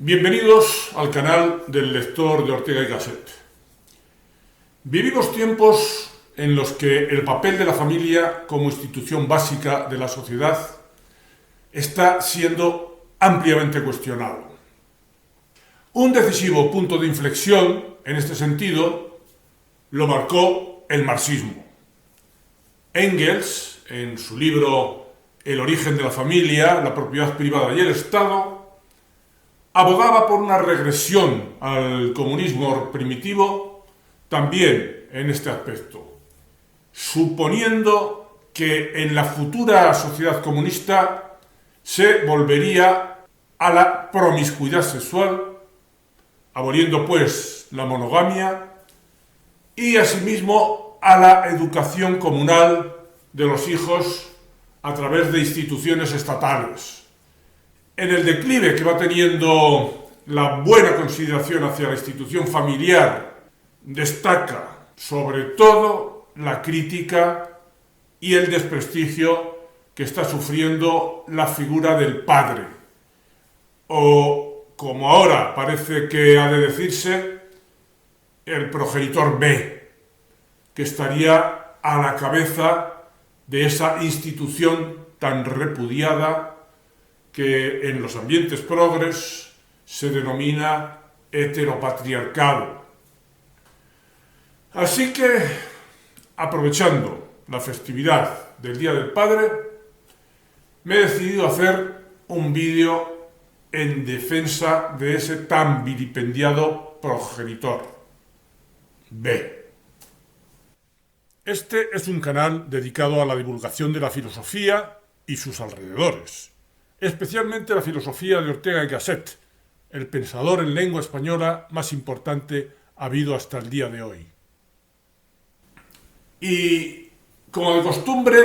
Bienvenidos al canal del lector de Ortega y Gasset. Vivimos tiempos en los que el papel de la familia como institución básica de la sociedad está siendo ampliamente cuestionado. Un decisivo punto de inflexión en este sentido lo marcó el marxismo. Engels, en su libro El origen de la familia, la propiedad privada y el Estado, abogaba por una regresión al comunismo primitivo también en este aspecto, suponiendo que en la futura sociedad comunista se volvería a la promiscuidad sexual, aboliendo pues la monogamia y asimismo a la educación comunal de los hijos a través de instituciones estatales. En el declive que va teniendo la buena consideración hacia la institución familiar, destaca sobre todo la crítica y el desprestigio que está sufriendo la figura del padre, o como ahora parece que ha de decirse, el progenitor B, que estaría a la cabeza de esa institución tan repudiada que en los ambientes progres se denomina heteropatriarcado. Así que, aprovechando la festividad del Día del Padre, me he decidido hacer un vídeo en defensa de ese tan vilipendiado progenitor B. Este es un canal dedicado a la divulgación de la filosofía y sus alrededores, especialmente la filosofía de Ortega y Gasset, el pensador en lengua española más importante habido hasta el día de hoy. Y, como de costumbre,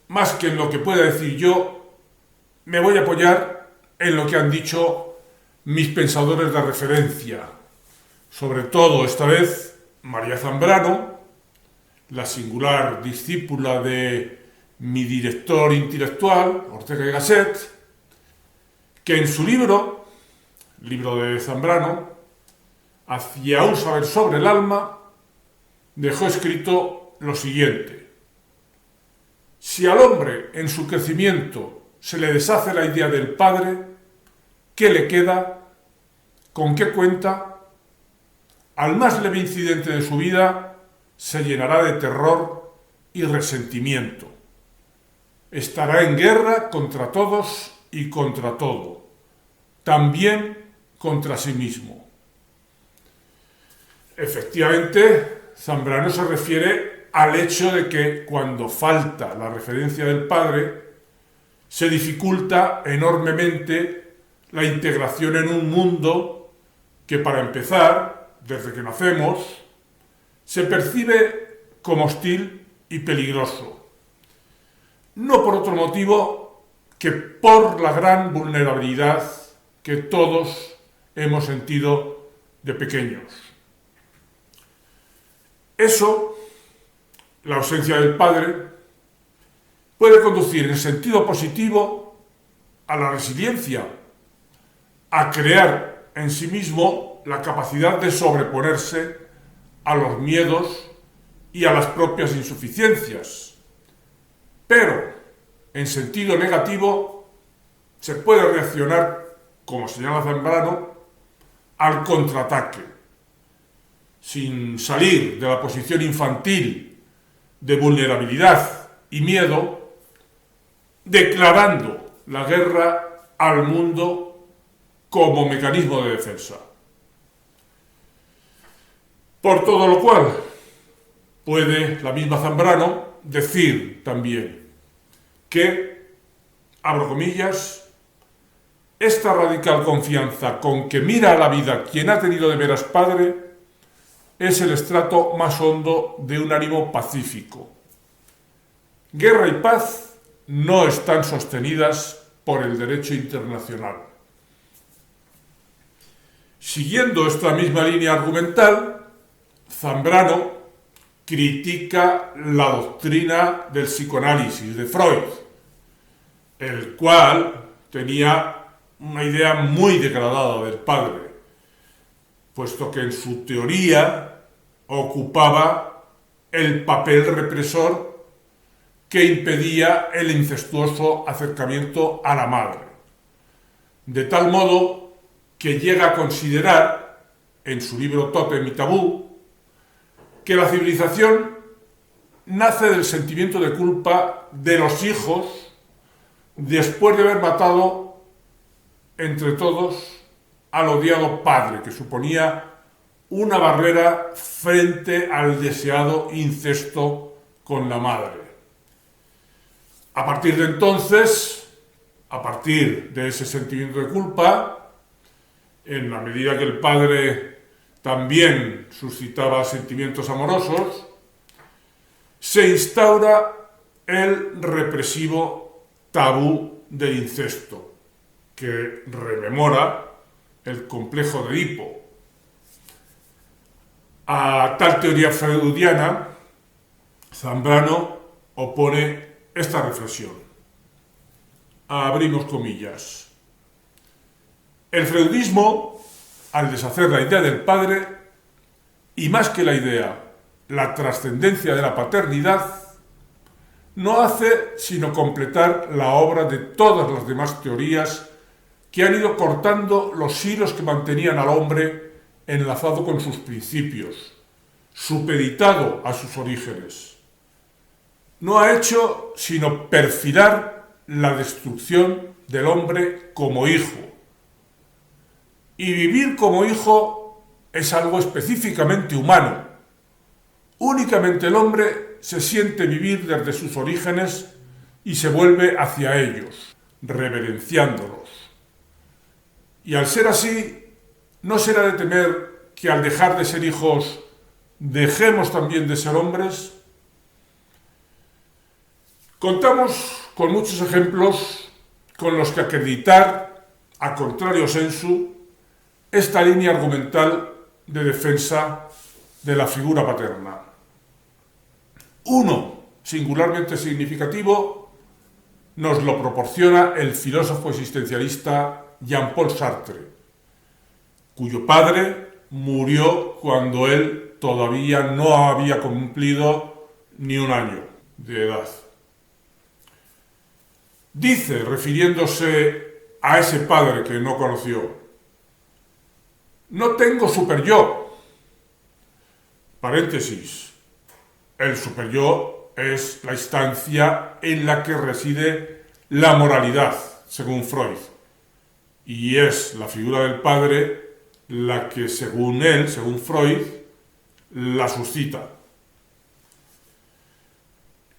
más que en lo que pueda decir yo, me voy a apoyar en lo que han dicho mis pensadores de referencia, sobre todo esta vez María Zambrano, la singular discípula de mi director intelectual, Ortega y Gasset, que en su libro de Zambrano, Hacia un saber sobre el alma, dejó escrito lo siguiente: si al hombre en su crecimiento se le deshace la idea del padre, ¿qué le queda? ¿Con qué cuenta? Al más leve incidente de su vida se llenará de terror y resentimiento. Estará en guerra contra todos y contra todo, también contra sí mismo. Efectivamente, Zambrano se refiere al hecho de que cuando falta la referencia del padre, se dificulta enormemente la integración en un mundo que, para empezar, desde que nacemos, se percibe como hostil y peligroso. No por otro motivo que por la gran vulnerabilidad que todos hemos sentido de pequeños. Eso, la ausencia del padre, puede conducir en sentido positivo a la resiliencia, a crear en sí mismo la capacidad de sobreponerse a los miedos y a las propias insuficiencias. Pero, en sentido negativo, se puede reaccionar, como señala Zambrano, al contraataque, sin salir de la posición infantil de vulnerabilidad y miedo, declarando la guerra al mundo como mecanismo de defensa. Por todo lo cual, puede la misma Zambrano decir también que, abro comillas, esta radical confianza con que mira a la vida quien ha tenido de veras padre es el estrato más hondo de un ánimo pacífico. Guerra y paz no están sostenidas por el derecho internacional. Siguiendo esta misma línea argumental, Zambrano critica la doctrina del psicoanálisis de Freud, el cual tenía una idea muy degradada del padre, puesto que en su teoría ocupaba el papel represor que impedía el incestuoso acercamiento a la madre, de tal modo que llega a considerar, en su libro Tótem y Tabú, que la civilización nace del sentimiento de culpa de los hijos después de haber matado entre todos al odiado padre, que suponía una barrera frente al deseado incesto con la madre. A partir de entonces, a partir de ese sentimiento de culpa, en la medida que el padre también suscitaba sentimientos amorosos, se instaura el represivo tabú del incesto, que rememora el complejo de Edipo. A tal teoría freudiana, Zambrano opone esta reflexión. Abrimos comillas. El freudismo, al deshacer la idea del padre, y más que la idea, la trascendencia de la paternidad, no hace sino completar la obra de todas las demás teorías que han ido cortando los hilos que mantenían al hombre enlazado con sus principios, supeditado a sus orígenes. No ha hecho sino perfilar la destrucción del hombre como hijo. Y vivir como hijo es algo específicamente humano. Únicamente el hombre se siente vivir desde sus orígenes y se vuelve hacia ellos, reverenciándolos. Y al ser así, no será de temer que al dejar de ser hijos dejemos también de ser hombres. Contamos con muchos ejemplos con los que acreditar, a contrario sensu, esta línea argumental de defensa de la figura paterna. Uno, singularmente significativo, nos lo proporciona el filósofo existencialista Jean-Paul Sartre, cuyo padre murió cuando él todavía no había cumplido ni un año de edad. Dice, refiriéndose a ese padre que no conoció: no tengo superyo. Paréntesis. El superyo es la instancia en la que reside la moralidad, según Freud. Y es la figura del padre la que, según él, según Freud, la suscita.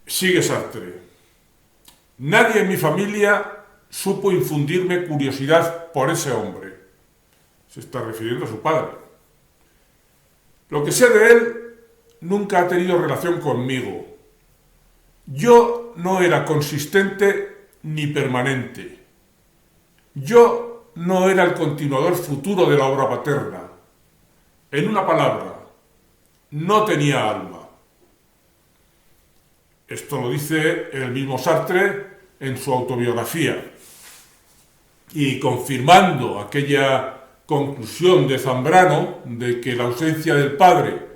Sigue Sartre. Nadie en mi familia supo infundirme curiosidad por ese hombre. Se está refiriendo a su padre. Lo que sé de él nunca ha tenido relación conmigo. Yo no era consistente ni permanente. Yo no era el continuador futuro de la obra paterna. En una palabra, no tenía alma. Esto lo dice el mismo Sartre en su autobiografía. Y confirmando aquella conclusión de Zambrano de que la ausencia del padre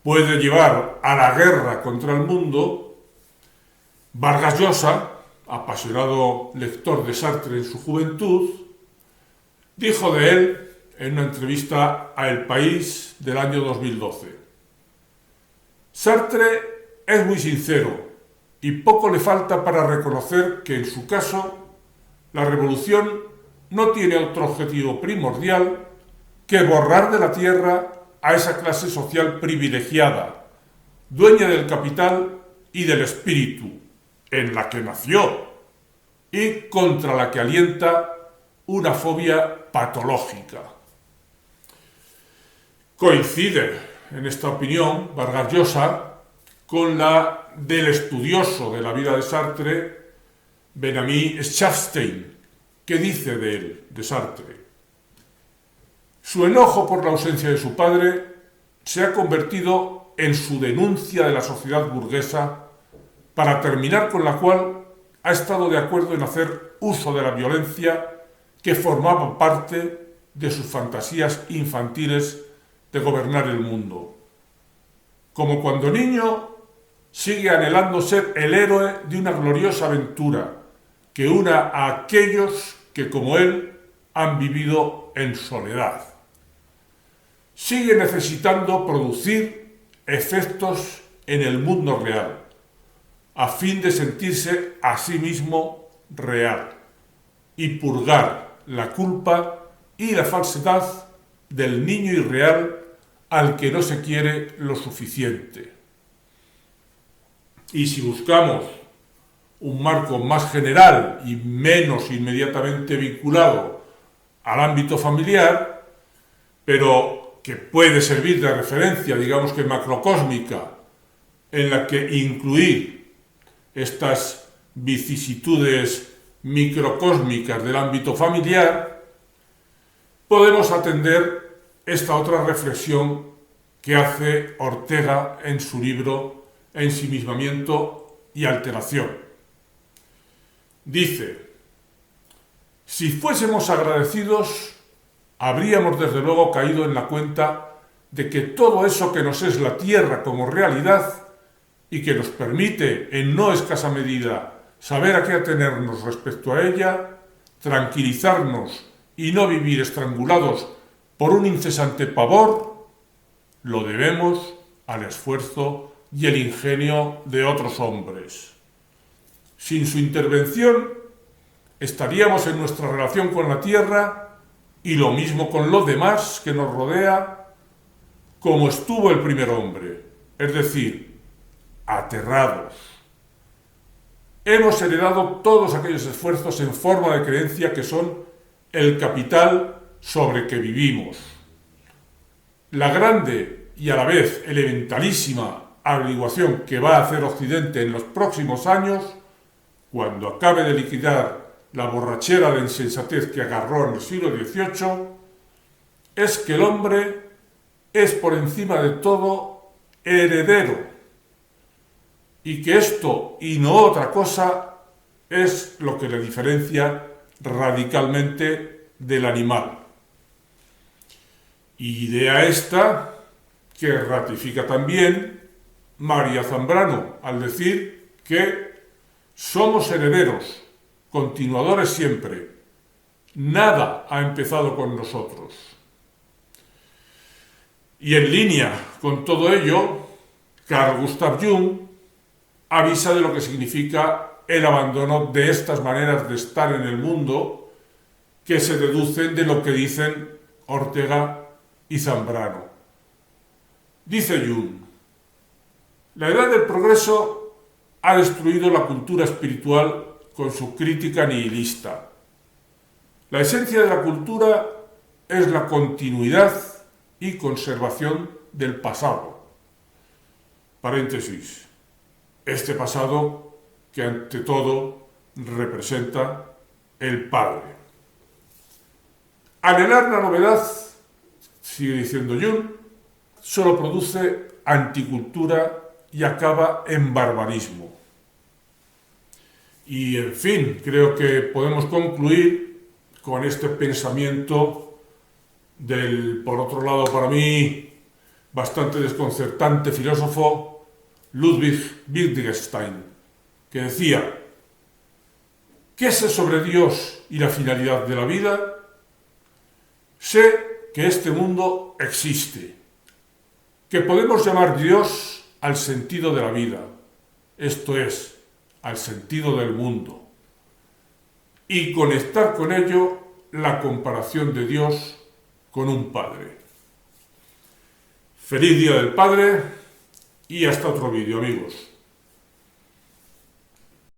puede llevar a la guerra contra el mundo, Vargas Llosa, apasionado lector de Sartre en su juventud, dijo de él en una entrevista a El País del año 2012: Sartre es muy sincero y poco le falta para reconocer que en su caso la revolución no tiene otro objetivo primordial que borrar de la tierra a esa clase social privilegiada, dueña del capital y del espíritu, en la que nació, y contra la que alienta una fobia patológica. Coincide en esta opinión Vargas Llosa con la del estudioso de la vida de Sartre, Benjamin Schaffstein, que dice de él, de Sartre: su enojo por la ausencia de su padre se ha convertido en su denuncia de la sociedad burguesa, para terminar con la cual ha estado de acuerdo en hacer uso de la violencia que formaban parte de sus fantasías infantiles de gobernar el mundo. Como cuando niño, sigue anhelando ser el héroe de una gloriosa aventura que una a aquellos que, como él, han vivido en soledad. Sigue necesitando producir efectos en el mundo real, a fin de sentirse a sí mismo real y purgar la culpa y la falsedad del niño irreal al que no se quiere lo suficiente. Y si buscamos un marco más general y menos inmediatamente vinculado al ámbito familiar, pero que puede servir de referencia, digamos que macrocósmica, en la que incluir estas vicisitudes microcósmicas del ámbito familiar, podemos atender esta otra reflexión que hace Ortega en su libro Ensimismamiento y alteración. Dice: si fuésemos agradecidos, habríamos desde luego caído en la cuenta de que todo eso que nos es la tierra como realidad y que nos permite, en no escasa medida, saber a qué atenernos respecto a ella, tranquilizarnos y no vivir estrangulados por un incesante pavor, lo debemos al esfuerzo y el ingenio de otros hombres. Sin su intervención, estaríamos en nuestra relación con la tierra y lo mismo con lo demás que nos rodea, como estuvo el primer hombre, es decir, aterrados. Hemos heredado todos aquellos esfuerzos en forma de creencia que son el capital sobre que vivimos. La grande y a la vez elementalísima averiguación que va a hacer Occidente en los próximos años, cuando acabe de liquidar la borrachera de insensatez que agarró en el siglo XVIII, es que el hombre es por encima de todo heredero, y que esto y no otra cosa es lo que le diferencia radicalmente del animal. Idea esta que ratifica también María Zambrano al decir que somos herederos, continuadores siempre. Nada ha empezado con nosotros. Y en línea con todo ello, Carl Gustav Jung avisa de lo que significa el abandono de estas maneras de estar en el mundo que se deducen de lo que dicen Ortega y Zambrano. Dice Jung: la edad del progreso ha destruido la cultura espiritual con su crítica nihilista. La esencia de la cultura es la continuidad y conservación del pasado. Paréntesis. Este pasado que ante todo representa el Padre. Anhelar la novedad, sigue diciendo Jung, solo produce anticultura y acaba en barbarismo. Y en fin, creo que podemos concluir con este pensamiento del, por otro lado para mí, bastante desconcertante filósofo Ludwig Wittgenstein, que decía: ¿qué sé sobre Dios y la finalidad de la vida? Sé que este mundo existe, que podemos llamar Dios al sentido de la vida, esto es, al sentido del mundo, y conectar con ello la comparación de Dios con un Padre. Feliz Día del Padre y hasta otro vídeo, amigos.